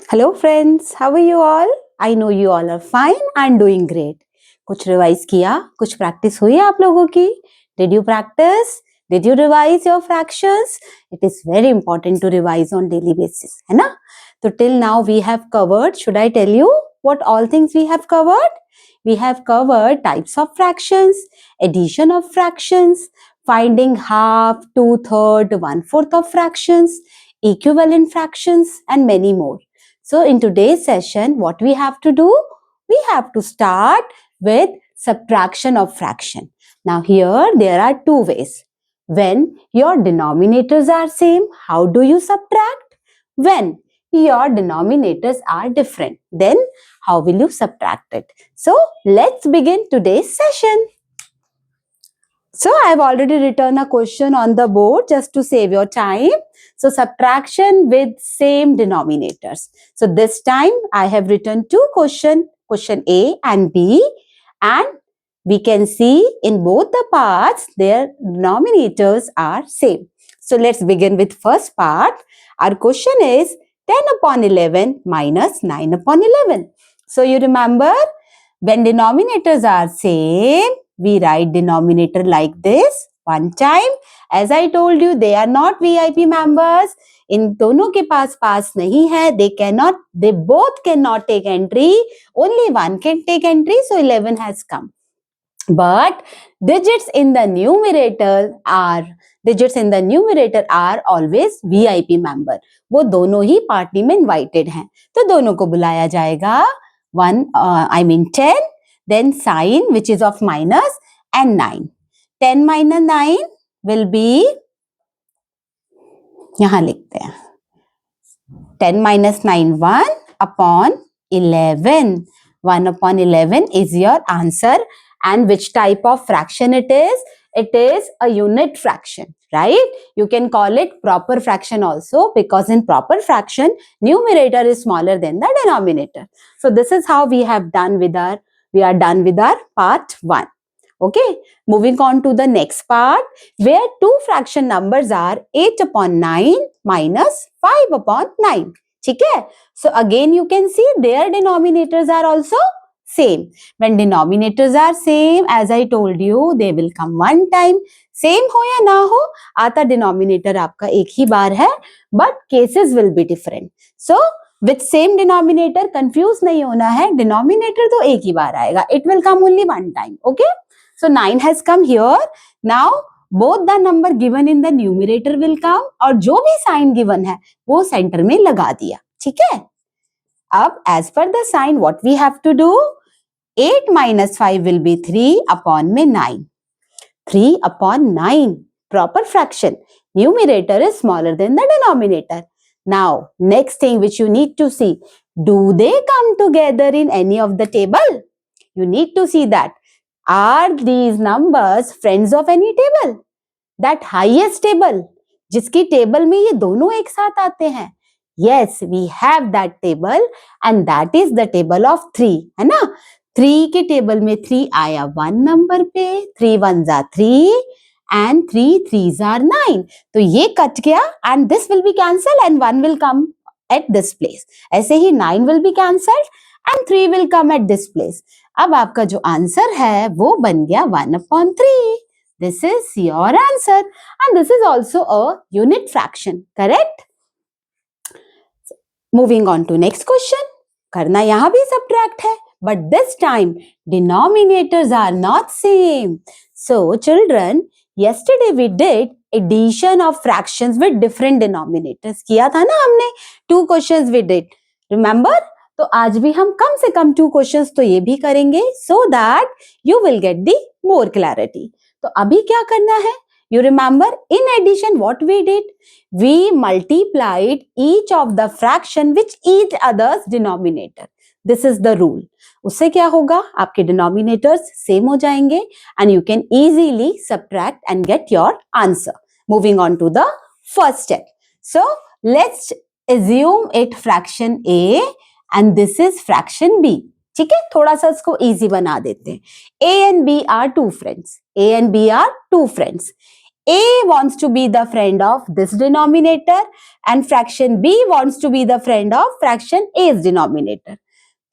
Hello friends, how are you all? I know you all are fine and doing great. कुछ revise किया, कुछ practice हुई आप लोगों की? Did you practice? Did you revise your fractions? It is very important to revise on daily basis, है ना? तो till now we have covered. Should I tell you what all things we have covered? We have covered types of fractions, addition of fractions, finding half, two-third, one-fourth of fractions, equivalent fractions, and many more. So in today's session, what we have to do? We have to start with subtraction of fraction. Now here there are two ways. When your denominators are same, how do you subtract? When your denominators are different, then how will you subtract it? So let's begin today's session. So I have already written a question on the board just to save your time. So subtraction with same denominators. So this time I have written two questions, question A and B, and we can see in both the parts their denominators are same. So let's begin with first part. Our question is 10 upon 11 minus 9 upon 11. So you remember when denominators are same, we write denominator like this. One time, as I told you, they are not VIP members. इन दोनों के पास नहीं है. They both cannot take entry. Only one can take entry. So 11 has come. But digits in the numerator are always VIP member. वो दोनों ही party में invited हैं. तो दोनों को बुलाया जाएगा. 10, then sign which is of minus and 9. 10 minus 9 will be, यहाँ लिखते हैं 10 minus 9, 1 upon 11. 1 upon 11 is your answer. And which type of fraction it is? It is a unit fraction, right? You can call it proper fraction also, because in proper fraction, numerator is smaller than the denominator. So this is how we are done with our part 1. Okay, moving on to the next part, where two fraction numbers are 8 upon 9 minus 5 upon 9. ठीक है? So again you can see their denominators are also same. When denominators are same, as I told you, they will come one time. Same हो या ना हो, आता denominator आपका एक ही बार है, but cases will be different. So with same denominator, confuse नहीं होना है, denominator तो एक ही बार आएगा. It will come only one time. Okay? So 9 has come here. Now both the number given in the numerator will come, और जो भी sign given है वो center में लगा दिया. ठीक है? अब as per the sign, what we have to do? 8 minus 5 will be 3 upon में 9. 3 upon 9. Proper fraction. Numerator is smaller than the denominator. Now, next thing which you need to see, do they come together in any of the table? You need to see that. Are these numbers friends of any table? That highest table, जिसकी table में ये दोनों एक साथ आते हैं. Yes, we have that table, and that is the table of 3, है ना? 3 के table में 3 आया 1 number पे, 3 ones are 3 and 3 threes are 9. तो ये कट गया and this will be cancelled and 1 will come at this place. ऐसे ही 9 will be cancelled and 3 will come at this place. अब आपका जो आंसर है वो बन गया 1 upon 3. This is your answer, and this is also a unit fraction, correct? Moving on to next question. करना यहाँ भी subtract है, but this time denominators are not same. So children, yesterday we did addition of fractions with different denominators. किया था ना हमने? 2 questions we did. Remember? तो आज भी हम कम से कम 2 questions तो ये भी करेंगे, so that you will get the more clarity. तो अभी क्या करना है? You remember, in addition, what we did? We multiplied each of the fraction with each other's denominator. This is the rule. उससे क्या होगा? आपके denominators same हो जाएंगे and you can easily subtract and get your answer. Moving on to the first step. So, let's assume it fraction A and this is fraction B. ठीक है, थोड़ा सा इसको easy बना देते हैं. A and B are two friends. A and B are two friends. A wants to be the friend of this denominator and fraction B wants to be the friend of fraction A's denominator.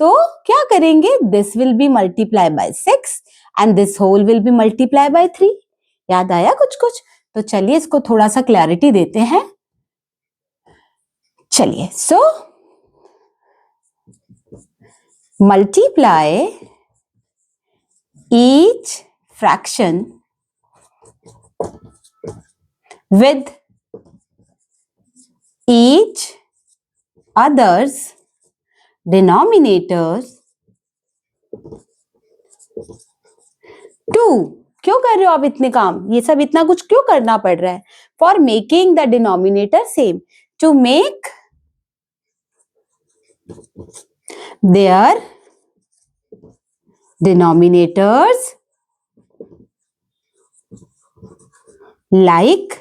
तो क्या करेंगे? This will be multiply by 6 and this whole will be multiply by 3. याद आया कुछ कुछ? तो चलिए इसको थोड़ा सा क्लैरिटी देते हैं. चलिए, so multiply each fraction with each other's denominators to. क्यों कर रहे हो आप इतने काम? ये सब इतना कुछ क्यों करना पड़ रहा है? For making the denominator same, to make their denominators like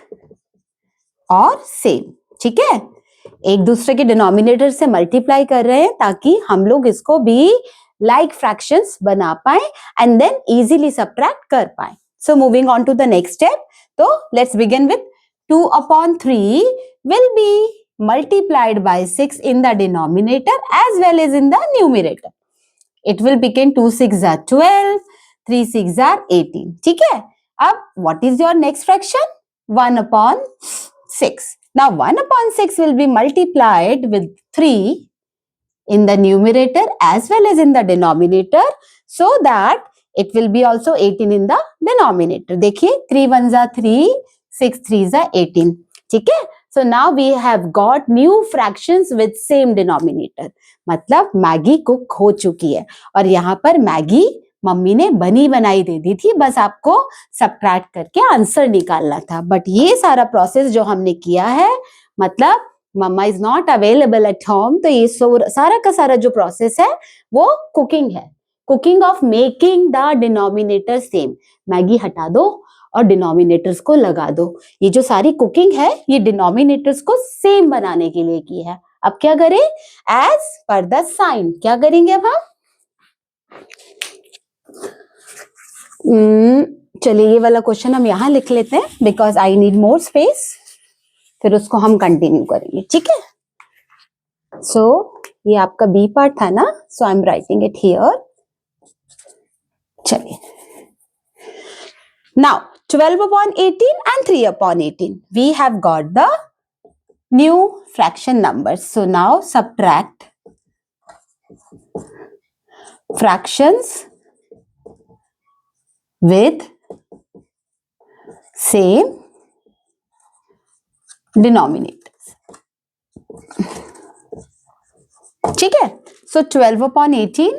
और सेम. ठीक है, एक दूसरे के डिनोमिनेटर से मल्टीप्लाई कर रहे हैं ताकि हम लोग इसको भी लाइक फ्रैक्शंस बना पाए एंड देन इजीली सब्ट्रैक्ट कर पाए. So moving on to the next step. तो let's begin with 2/3 will be multiplied by 6 in the denominator as well as in the numerator. It will become 2 6 are 12, 3 6 are 18. ठीक है, अब what is your next fraction? 1/6. Now 1/6 will be multiplied with 3 in the numerator as well as in the denominator so that it will be also 18 in the denominator. देखिए 3 1s are 3, 6 3s are 18. ठीक है, so now we have got new fractions with same denominator. मतलब Maggi cook हो चुकी है और यहाँ पर मैगी मम्मी ने बनी बनाई दे दी थी, बस आपको सबट्रैक्ट करके आंसर निकालना था. बट ये सारा प्रोसेस जो हमने किया है, मतलब mamma is not available at home, तो ये सारा का सारा जो प्रोसेस है वो कुकिंग है. Cooking of making the denominator same. Maggi हटा दो और डिनोमिनेटर्स को लगा दो. ये जो सारी कुकिंग है ये डिनोमिनेटर्स को सेम बनाने के लिए की है. अब क्या करें? As per the sign. क्या करेंगे अब हम? चलिए ये वाला क्वेश्चन हम यहाँ लिख लेते हैं because I need more space, फिर उसको हम कंटिन्यू करेंगे. ठीक है, सो ये आपका बी पार्ट था ना, so I am writing it here. चलिए, now 12/18 and 3/18 we have got the new fraction numbers. So now subtract fractions with same denominators. ठीक है, so 12/18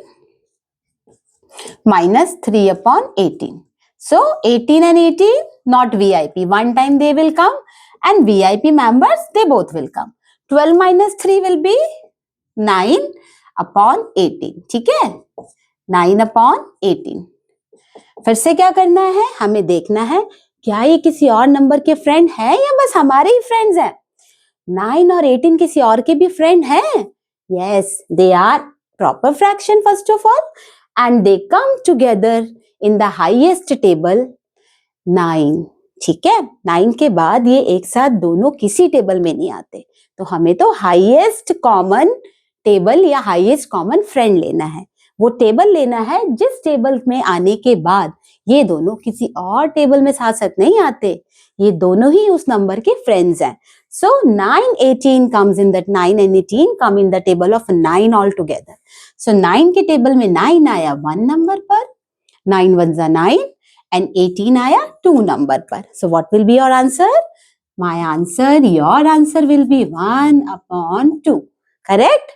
minus 3/18. So 18 and 18 not VIP. One time they will come and VIP members they both will come. 12 minus 3 will be 9/18. ठीक है, 9/18. फिर से क्या करना है? हमें देखना है क्या ये किसी और नंबर के फ्रेंड है या बस हमारे ही फ्रेंड्स हैं. 9 और 18 किसी और के भी फ्रेंड हैं. Yes, they are proper fraction first of all and they come together in the highest table 9. ठीक है, 9 के बाद ये एक साथ दोनों किसी टेबल में नहीं आते, तो हमें तो हाईएस्ट कॉमन टेबल या हाईएस्ट कॉमन फ्रेंड लेना है. वो टेबल लेना है जिस टेबल में आने के बाद ये दोनों किसी और टेबल में साथ साथ नहीं आते, ये दोनों ही उस नंबर के फ्रेंड्स हैं. So 9 18 comes in that 9 and 18 come in the table of 9 all together. So 9 के टेबल में 9 आया 1 नंबर पर, 9 1s are 9 and 18 आया 2 नंबर पर. So what will be your answer? My answer, your answer will be 1/2. Correct?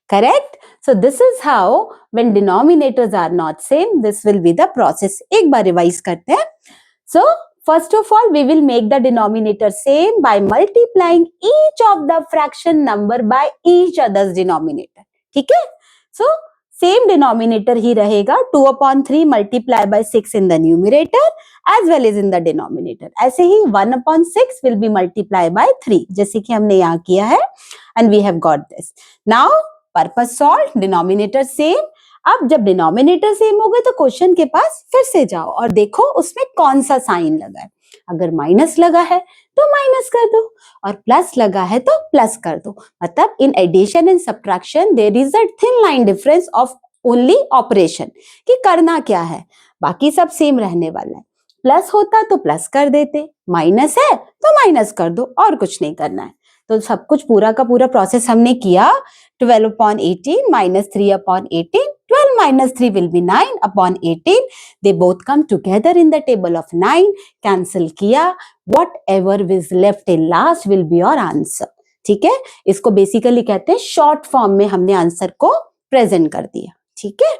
Correct? So this is how when denominators are not same, this will be the process. एक बार revise करते हैं. So first of all, we will make the denominator same by multiplying each of the fraction number by each other's denominator. ठीक है? So same denominator ही रहेगा. 2/3 multiply by 6 in the numerator as well as in the denominator. ऐसे ही 1/6 will be multiplied by 3 जैसे कि हमने यहाँ किया है and we have got this. Now purpose solved, denominator same. अब जब डिनोमिनेटर सेम हो गए तो क्वेश्चन के पास फिर से जाओ और देखो उसमें कौन सा साइन लगा है. अगर माइनस लगा है तो माइनस कर दो और प्लस लगा है तो प्लस कर दो। मतलब in addition and subtraction there is a thin line difference of only operation, कि करना क्या है, बाकी सब सेम रहने वाला है। प्लस होता तो प्लस कर देते, माइनस है तो माइनस कर दो, और कुछ नहीं करना है। तो सब कुछ पूरा का पूरा प्रोसेस हमने किया। 12 upon 18 minus 3 upon 18, 12 minus 3 will be 9 upon 18. They both come together in the table of 9. Cancel किया, whatever is left in last will be your answer. ठीक है, इसको बेसिकली कहते हैं शॉर्ट फॉर्म में हमने आंसर को प्रेजेंट कर दिया। ठीक है,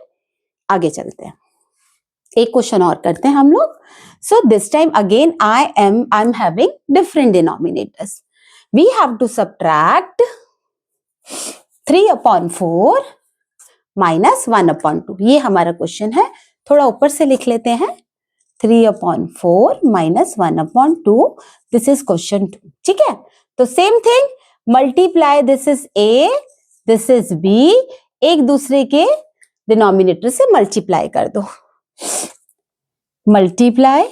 आगे चलते हैं, एक क्वेश्चन और करते हैं हम लोग। So this time again I am having different denominators. We have to subtract 3 upon 4 minus 1 upon 2। ये हमारा क्वेश्चन है, थोड़ा ऊपर से लिख लेते हैं। 3 upon 4 minus 1 upon 2, this is question 2। ठीक है, तो same thing, multiply, this is A, this is B, एक दूसरे के डिनोमिनेटर से मल्टीप्लाई कर दो। मल्टीप्लाई,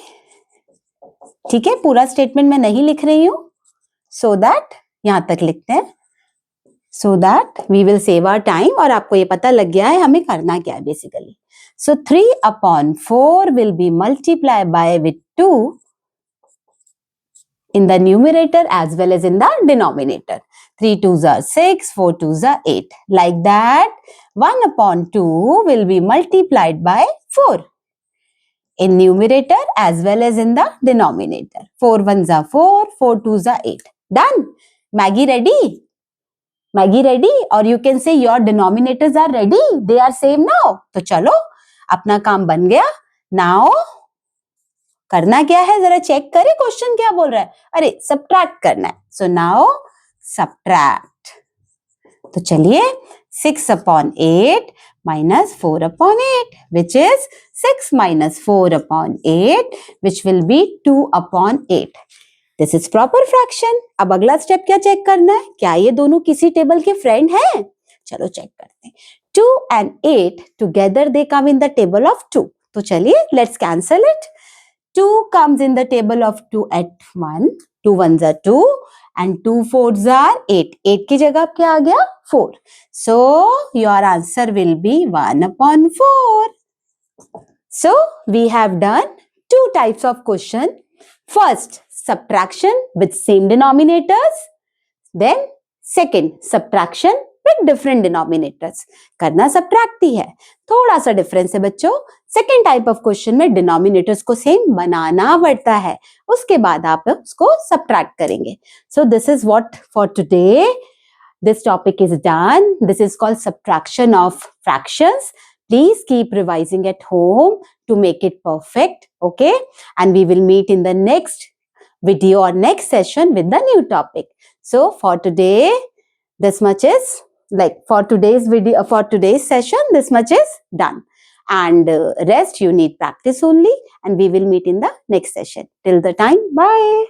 ठीक है, पूरा स्टेटमेंट मैं नहीं लिख रही हूं, सो दैट यहां तक लिखते हैं, so that we will save our time, और आपको ये पता लग गया है हमें करना क्या है basically. So 3 upon 4 will be multiply by with 2 in the numerator as well as in the denominator. 3 2s are 6, 4 2s are 8. Like that, 1 upon 2 will be multiplied by 4 in numerator as well as in the denominator. 4 1s are 4, 4 2s are 8. Done. Maggie ready? Maggie ready? Or you can say your denominators are ready. They are same now. तो चलो, अपना काम बन गया। Now करना क्या है, जरा चेक करें क्वेश्चन क्या बोल रहा है। अरे सब्ट्रैक्ट करना है, सो नाउ सब्ट्रैक्ट। तो चलिए, 6 upon 8 minus 4 upon 8, which is 6 minus 4 upon 8, which will be 2 upon 8. This is proper fraction. अब अगला स्टेप क्या चेक करना है, क्या ये दोनों किसी टेबल के फ्रेंड हैं? चलो चेक करते हैं। 2 and 8 together they come in the table of 2. तो चलिए, let's cancel it. 2 comes in the table of 2 at 1. 2 1s are 2 and 2 4s are 8. 8 की जगह क्या आ गया? 4. So your answer will be 1 upon 4. So we have done two types of question. First, subtraction with same denominators. Then second, subtraction with different denominators. करना subtract ही है, थोड़ा सा difference है बच्चों। सेकेंड टाइप ऑफ क्वेश्चन में denominators को same बनाना पड़ता है, उसके बाद आप उसको सब्ट्रैक्ट करेंगे। So this is what for today, this topic is done. This is called subtraction of fractions. Please keep revising at home to make it perfect, okay? And we will meet in the next video or next session with the new topic. So for today, this much is like for today's video, for today's session, this much is done. And rest you need practice only, and we will meet in the next session. Till the time, bye.